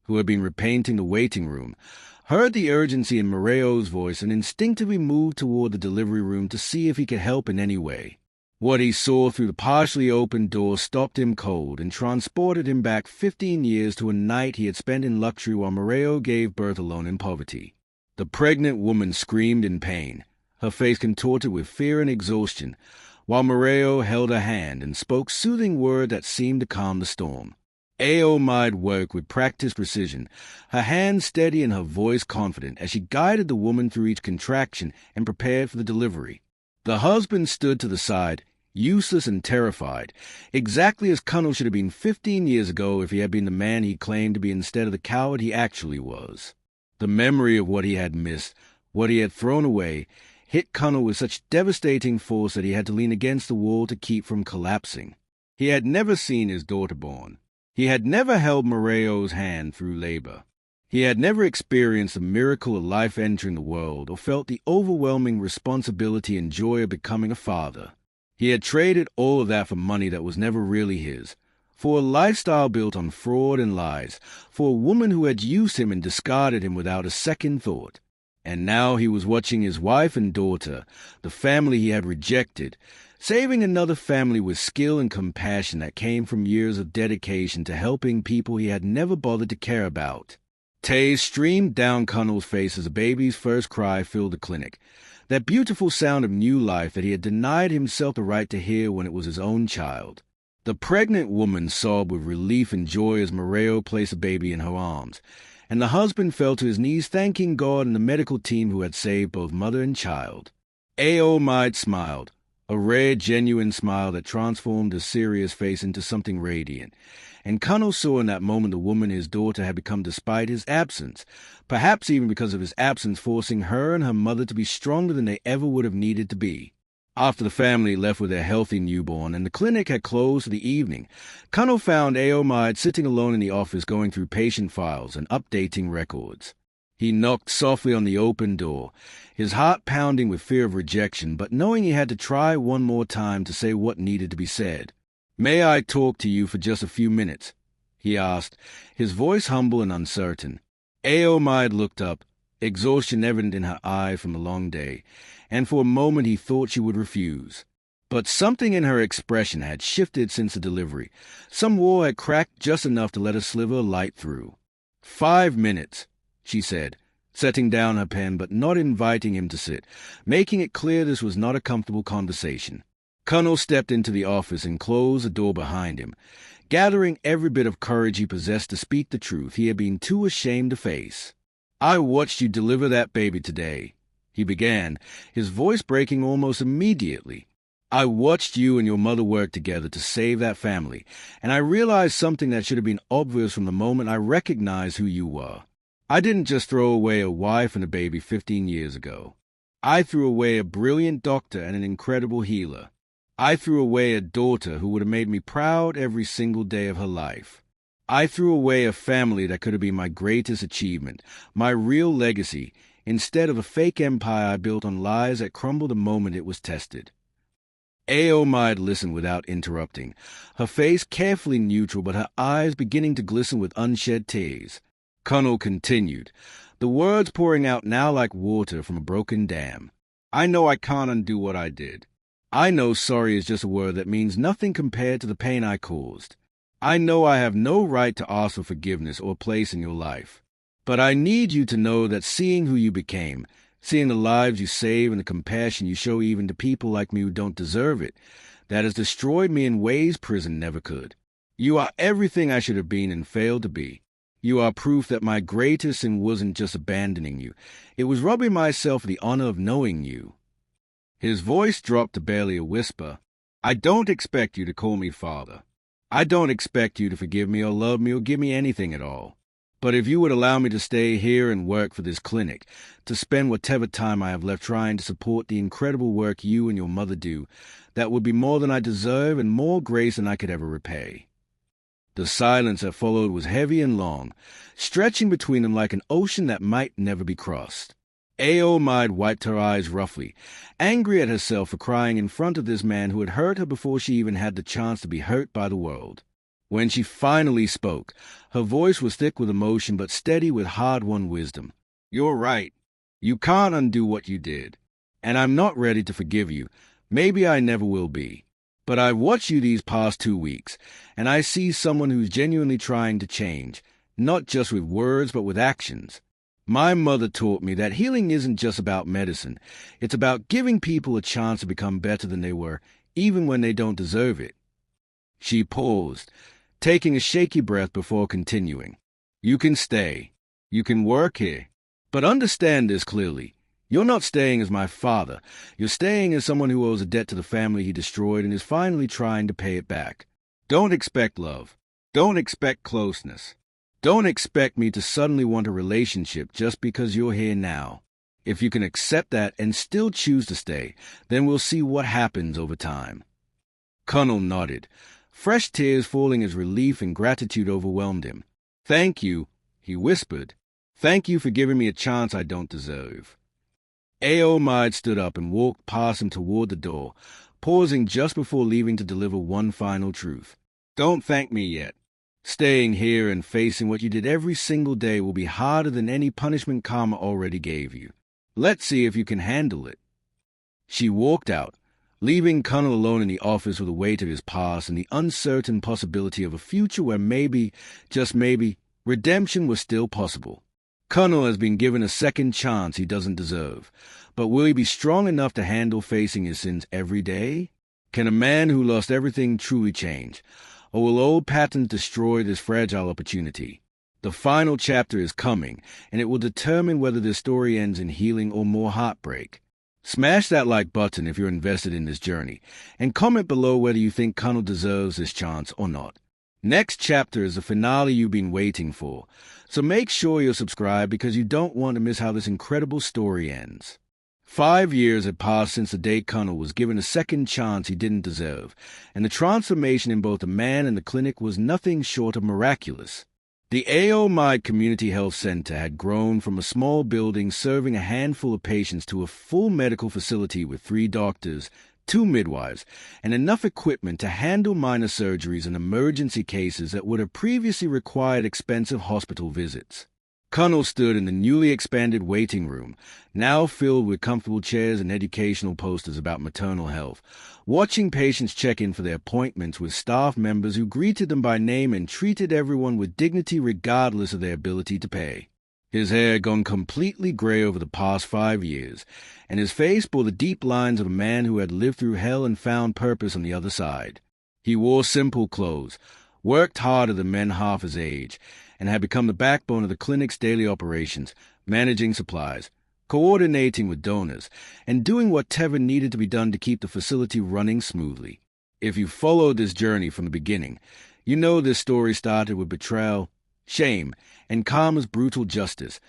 who had been repainting the waiting room, heard the urgency in Morayo's voice and instinctively moved toward the delivery room to see if he could help in any way. What he saw through the partially opened door stopped him cold and transported him back 15 years to a night he had spent in luxury while Morayo gave birth alone in poverty. The pregnant woman screamed in pain, her face contorted with fear and exhaustion, while Morayo held her hand and spoke soothing words that seemed to calm the storm. Aomide worked with practiced precision, her hands steady and her voice confident as she guided the woman through each contraction and prepared for the delivery. The husband stood to the side, useless and terrified, exactly as Kunle should have been 15 years ago if he had been the man he claimed to be instead of the coward he actually was. The memory of what he had missed, what he had thrown away, hit Kunle with such devastating force that he had to lean against the wall to keep from collapsing. He had never seen his daughter born. He had never held Morayo's hand through labor. He had never experienced the miracle of life entering the world or felt the overwhelming responsibility and joy of becoming a father. He had traded all of that for money that was never really his, for a lifestyle built on fraud and lies, for a woman who had used him and discarded him without a second thought. And now he was watching his wife and daughter, the family he had rejected, saving another family with skill and compassion that came from years of dedication to helping people he had never bothered to care about. Tears streamed down Kunle's face as a baby's first cry filled the clinic, that beautiful sound of new life that he had denied himself the right to hear when it was his own child. The pregnant woman sobbed with relief and joy as Morayo placed the baby in her arms, and the husband fell to his knees thanking God and the medical team who had saved both mother and child. Aomide smiled, a rare, genuine smile that transformed his serious face into something radiant. And Kunle saw in that moment the woman his daughter had become despite his absence, perhaps even because of his absence forcing her and her mother to be stronger than they ever would have needed to be. After the family left with their healthy newborn and the clinic had closed for the evening, Kunle found Aomide sitting alone in the office going through patient files and updating records. He knocked softly on the open door, his heart pounding with fear of rejection, but knowing he had to try one more time to say what needed to be said. "May I talk to you for just a few minutes?" he asked, his voice humble and uncertain. Aomide looked up, exhaustion evident in her eye from the long day, and for a moment he thought she would refuse. But something in her expression had shifted since the delivery. Some wall had cracked just enough to let a sliver of light through. 5 minutes, she said, setting down her pen but not inviting him to sit, making it clear this was not a comfortable conversation. Kunle stepped into the office and closed the door behind him, gathering every bit of courage he possessed to speak the truth he had been too ashamed to face. "I watched you deliver that baby today," he began, his voice breaking almost immediately. "I watched you and your mother work together to save that family, and I realized something that should have been obvious from the moment I recognized who you were. I didn't just throw away a wife and a baby 15 years ago. I threw away a brilliant doctor and an incredible healer. I threw away a daughter who would have made me proud every single day of her life. I threw away a family that could have been my greatest achievement, my real legacy, instead of a fake empire I built on lies that crumbled the moment it was tested." Aomide listened without interrupting, her face carefully neutral but her eyes beginning to glisten with unshed tears. Kunle continued, the words pouring out now like water from a broken dam. "I know I can't undo what I did. I know sorry is just a word that means nothing compared to the pain I caused. I know I have no right to ask for forgiveness or place in your life. But I need you to know that seeing who you became, seeing the lives you save and the compassion you show even to people like me who don't deserve it, that has destroyed me in ways prison never could. You are everything I should have been and failed to be. You are proof that my greatest sin wasn't just abandoning you. It was robbing myself of the honor of knowing you." His voice dropped to barely a whisper. "I don't expect you to call me father. I don't expect you to forgive me or love me or give me anything at all. But if you would allow me to stay here and work for this clinic, to spend whatever time I have left trying to support the incredible work you and your mother do, that would be more than I deserve and more grace than I could ever repay." The silence that followed was heavy and long, stretching between them like an ocean that might never be crossed. Aomide wiped her eyes roughly, angry at herself for crying in front of this man who had hurt her before she even had the chance to be hurt by the world. When she finally spoke, her voice was thick with emotion but steady with hard-won wisdom. "You're right. You can't undo what you did. And I'm not ready to forgive you. Maybe I never will be. But I've watched you these past 2 weeks, and I see someone who's genuinely trying to change, not just with words but with actions. My mother taught me that healing isn't just about medicine. It's about giving people a chance to become better than they were, even when they don't deserve it." She paused, taking a shaky breath before continuing. "You can stay. You can work here. But understand this clearly. You're not staying as my father. You're staying as someone who owes a debt to the family he destroyed and is finally trying to pay it back. Don't expect love. Don't expect closeness. Don't expect me to suddenly want a relationship just because you're here now. If you can accept that and still choose to stay, then we'll see what happens over time." Kunle nodded, fresh tears falling as relief and gratitude overwhelmed him. "Thank you," he whispered. "Thank you for giving me a chance I don't deserve." Aomide stood up and walked past him toward the door, pausing just before leaving to deliver one final truth. "Don't thank me yet. Staying here and facing what you did every single day will be harder than any punishment karma already gave you. Let's see if you can handle it." She walked out, leaving Kunle alone in the office with the weight of his past and the uncertain possibility of a future where maybe, just maybe, redemption was still possible. Kunle has been given a second chance he doesn't deserve, but will he be strong enough to handle facing his sins every day? Can a man who lost everything truly change? Or will old patterns destroy this fragile opportunity? The final chapter is coming, and it will determine whether this story ends in healing or more heartbreak. Smash that like button if you're invested in this journey, and comment below whether you think Kunle deserves this chance or not. Next chapter is the finale you've been waiting for, so make sure you're subscribed because you don't want to miss how this incredible story ends. 5 years had passed since the day Kunle was given a second chance he didn't deserve, and the transformation in both the man and the clinic was nothing short of miraculous. The Aomide Community Health Center had grown from a small building serving a handful of patients to a full medical facility with 3 doctors, 2 midwives, and enough equipment to handle minor surgeries and emergency cases that would have previously required expensive hospital visits. Kunle stood in the newly expanded waiting room, now filled with comfortable chairs and educational posters about maternal health, watching patients check in for their appointments with staff members who greeted them by name and treated everyone with dignity regardless of their ability to pay. His hair had gone completely gray over the past 5 years, and his face bore the deep lines of a man who had lived through hell and found purpose on the other side. He wore simple clothes, worked harder than men half his age, and had become the backbone of the clinic's daily operations, managing supplies, coordinating with donors, and doing whatever needed to be done to keep the facility running smoothly. If you followed this journey from the beginning, you know this story started with betrayal, shame, and karma's brutal justice.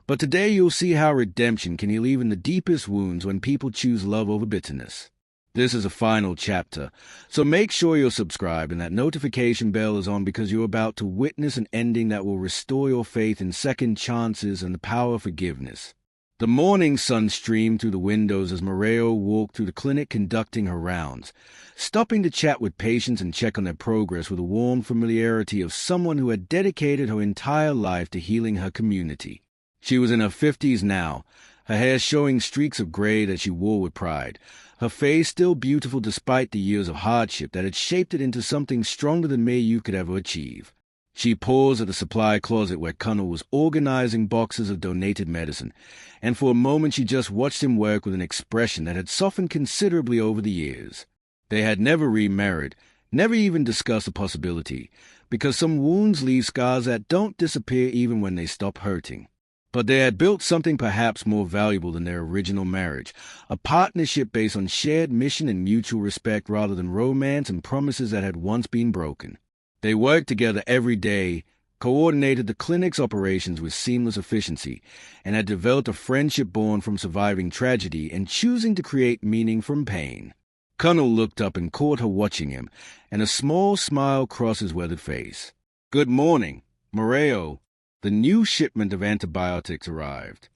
But today you'll see how redemption can heal even the deepest wounds when people choose love over bitterness. This is a final chapter, so make sure you're subscribed and that notification bell is on because you're about to witness an ending that will restore your faith in second chances and the power of forgiveness. The morning sun streamed through the windows as Morayo walked through the clinic conducting her rounds, stopping to chat with patients and check on their progress with a warm familiarity of someone who had dedicated her entire life to healing her community. She was in her 50s now, her hair showing streaks of gray that she wore with pride, her face still beautiful despite the years of hardship that had shaped it into something stronger than Mayu could ever achieve. She paused at the supply closet where Kunle was organizing boxes of donated medicine, and for a moment she just watched him work with an expression that had softened considerably over the years. They had never remarried, never even discussed the possibility, because some wounds leave scars that don't disappear even when they stop hurting. But they had built something perhaps more valuable than their original marriage, a partnership based on shared mission and mutual respect rather than romance and promises that had once been broken. They worked together every day, coordinated the clinic's operations with seamless efficiency, and had developed a friendship born from surviving tragedy and choosing to create meaning from pain. Kunle looked up and caught her watching him, and a small smile crossed his weathered face. "Good morning, Morayo. The new shipment of antibiotics arrived.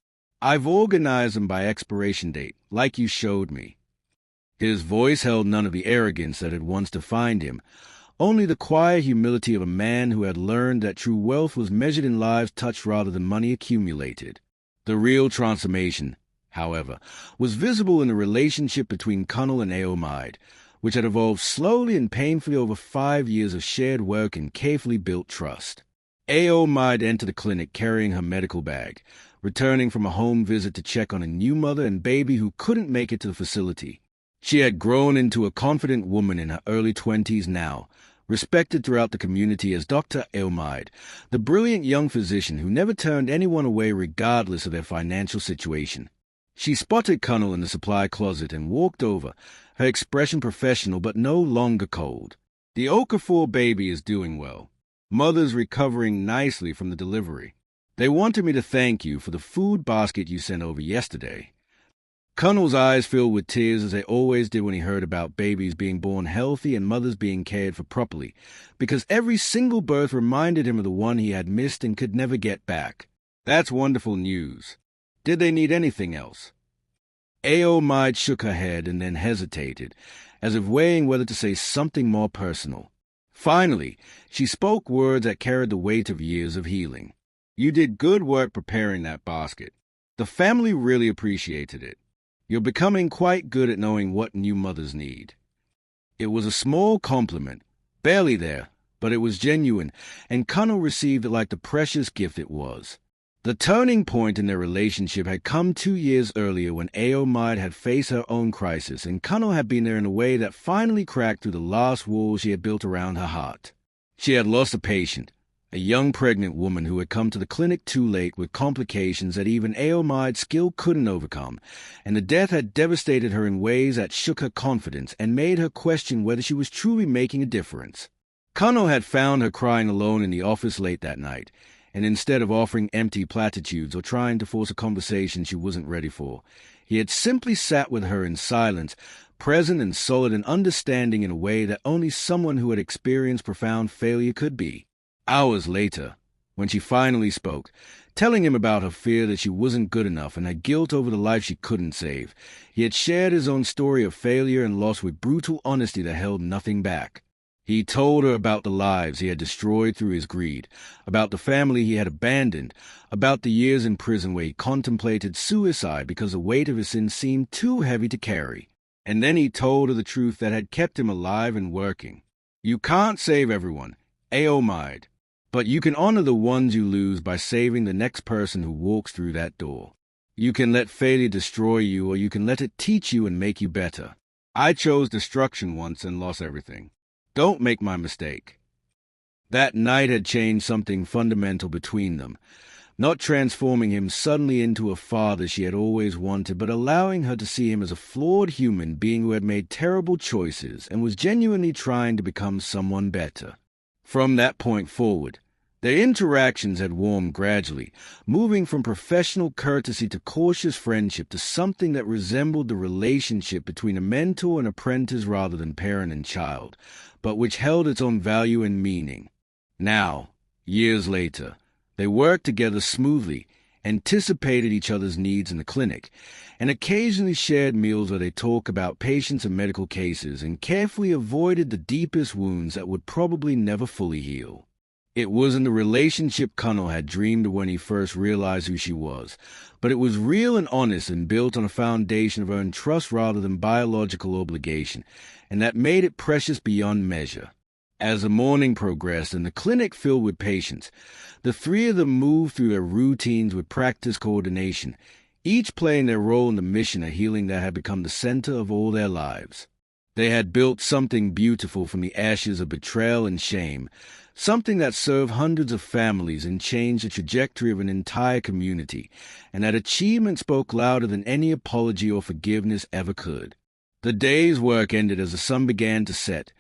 I've organized them by expiration date, like you showed me." His voice held none of the arrogance that had once defined him, only the quiet humility of a man who had learned that true wealth was measured in lives touched rather than money accumulated. The real transformation, however, was visible in the relationship between Kunle and Aomide, which had evolved slowly and painfully over 5 years of shared work and carefully built trust. Aomide entered the clinic carrying her medical bag, returning from a home visit to check on a new mother and baby who couldn't make it to the facility. She had grown into a confident woman in her early 20s now, respected throughout the community as Dr. Aomide, the brilliant young physician who never turned anyone away regardless of their financial situation. She spotted Kunle in the supply closet and walked over, her expression professional but no longer cold. "The Okafor baby is doing well. Mother's recovering nicely from the delivery. They wanted me to thank you for the food basket you sent over yesterday." Kunle's eyes filled with tears as they always did when he heard about babies being born healthy and mothers being cared for properly, because every single birth reminded him of the one he had missed and could never get back. "That's wonderful news. Did they need anything else?" Aomide shook her head and then hesitated, as if weighing whether to say something more personal. Finally, she spoke words that carried the weight of years of healing. "You did good work preparing that basket. The family really appreciated it. You're becoming quite good at knowing what new mothers need." It was a small compliment, barely there, but it was genuine, and Kunle received it like the precious gift it was. The turning point in their relationship had come 2 years earlier when Aomide had faced her own crisis, and Kunle had been there in a way that finally cracked through the last walls she had built around her heart. She had lost a patient, a young pregnant woman who had come to the clinic too late with complications that even Aomide still couldn't overcome, and the death had devastated her in ways that shook her confidence and made her question whether she was truly making a difference. Kunle had found her crying alone in the office late that night, and instead of offering empty platitudes or trying to force a conversation she wasn't ready for, he had simply sat with her in silence, present and solid and understanding in a way that only someone who had experienced profound failure could be. Hours later, when she finally spoke, telling him about her fear that she wasn't good enough and her guilt over the life she couldn't save, he had shared his own story of failure and loss with brutal honesty that held nothing back. He told her about the lives he had destroyed through his greed, about the family he had abandoned, about the years in prison where he contemplated suicide because the weight of his sins seemed too heavy to carry. And then he told her the truth that had kept him alive and working. "You can't save everyone, Aomide, but you can honor the ones you lose by saving the next person who walks through that door. You can let failure destroy you, or you can let it teach you and make you better. I chose destruction once and lost everything. Don't make my mistake." That night had changed something fundamental between them, not transforming him suddenly into a father she had always wanted, but allowing her to see him as a flawed human being who had made terrible choices and was genuinely trying to become someone better. From that point forward, their interactions had warmed gradually, moving from professional courtesy to cautious friendship to something that resembled the relationship between a mentor and apprentice rather than parent and child, but which held its own value and meaning. Now, years later, they worked together smoothly, anticipated each other's needs in the clinic, and occasionally shared meals where they talked about patients and medical cases and carefully avoided the deepest wounds that would probably never fully heal. It wasn't the relationship Kunle had dreamed of when he first realized who she was, but it was real and honest and built on a foundation of earned trust rather than biological obligation, and that made it precious beyond measure. As the morning progressed and the clinic filled with patients, the three of them moved through their routines with practiced coordination, each playing their role in the mission of healing that had become the center of all their lives. They had built something beautiful from the ashes of betrayal and shame, something that served hundreds of families and changed the trajectory of an entire community, and that achievement spoke louder than any apology or forgiveness ever could. The day's work ended as the sun began to set,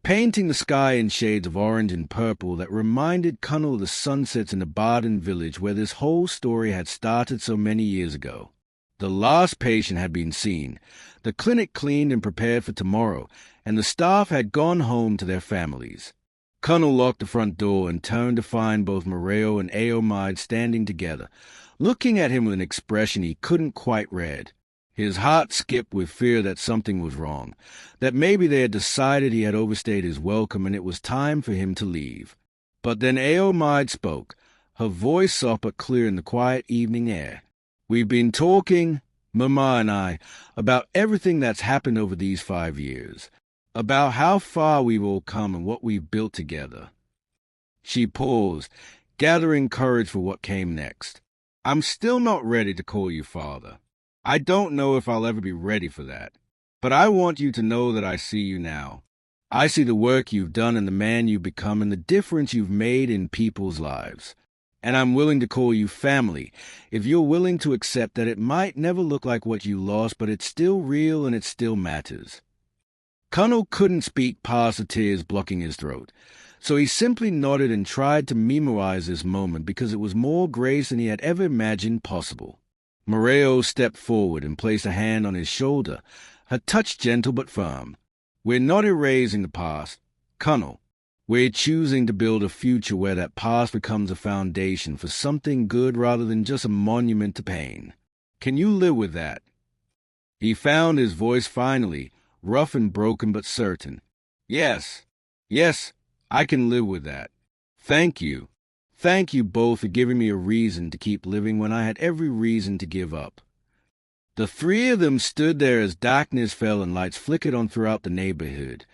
painting the sky in shades of orange and purple that reminded Kunle of the sunsets in the Baden village where this whole story had started so many years ago. The last patient had been seen, the clinic cleaned and prepared for tomorrow, and the staff had gone home to their families. Kunle locked the front door and turned to find both Morayo and Aomide standing together, looking at him with an expression he couldn't quite read. His heart skipped with fear that something was wrong, that maybe they had decided he had overstayed his welcome and it was time for him to leave. But then Aomide spoke, her voice soft but clear in the quiet evening air. "We've been talking, Mama and I, about everything that's happened over these 5 years, about how far we've all come and what we've built together." She paused, gathering courage for what came next. "I'm still not ready to call you father. I don't know if I'll ever be ready for that. But I want you to know that I see you now. I see the work you've done and the man you've become and the difference you've made in people's lives. And I'm willing to call you family, if you're willing to accept that it might never look like what you lost, but it's still real and it still matters." Kunle couldn't speak past the tears blocking his throat, so he simply nodded and tried to memorize this moment because it was more grace than he had ever imagined possible. Morayo stepped forward and placed a hand on his shoulder, her touch gentle but firm. "We're not erasing the past, Kunle. We're choosing to build a future where that past becomes a foundation for something good rather than just a monument to pain. Can you live with that?" He found his voice finally, rough and broken but certain. Yes, I can live with that. Thank you. Thank you both for giving me a reason to keep living when I had every reason to give up." The three of them stood there as darkness fell and lights flickered on throughout the neighborhood.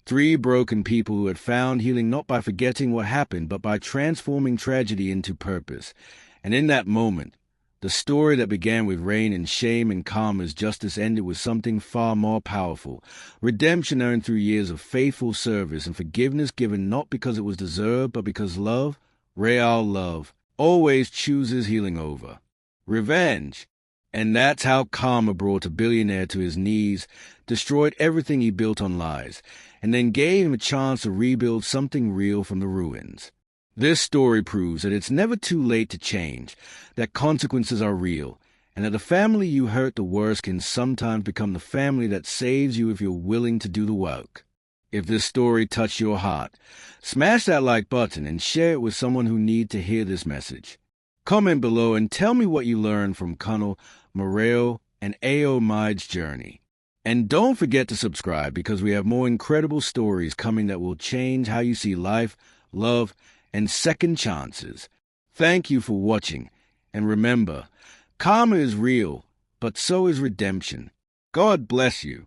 3 broken people who had found healing not by forgetting what happened, but by transforming tragedy into purpose. And in that moment, the story that began with rain and shame and karma's justice ended with something far more powerful. Redemption earned through years of faithful service and forgiveness given not because it was deserved, but because love, real love, always chooses healing over revenge. And that's how karma brought a billionaire to his knees, destroyed everything he built on lies, and then gave him a chance to rebuild something real from the ruins. This story proves that it's never too late to change, that consequences are real, and that the family you hurt the worst can sometimes become the family that saves you if you're willing to do the work. If this story touched your heart, smash that like button and share it with someone who needs to hear this message. Comment below and tell me what you learned from Kunle, Morayo, and Aomide's journey. And don't forget to subscribe because we have more incredible stories coming that will change how you see life, love, and second chances. Thank you for watching, and remember, karma is real, but so is redemption. God bless you.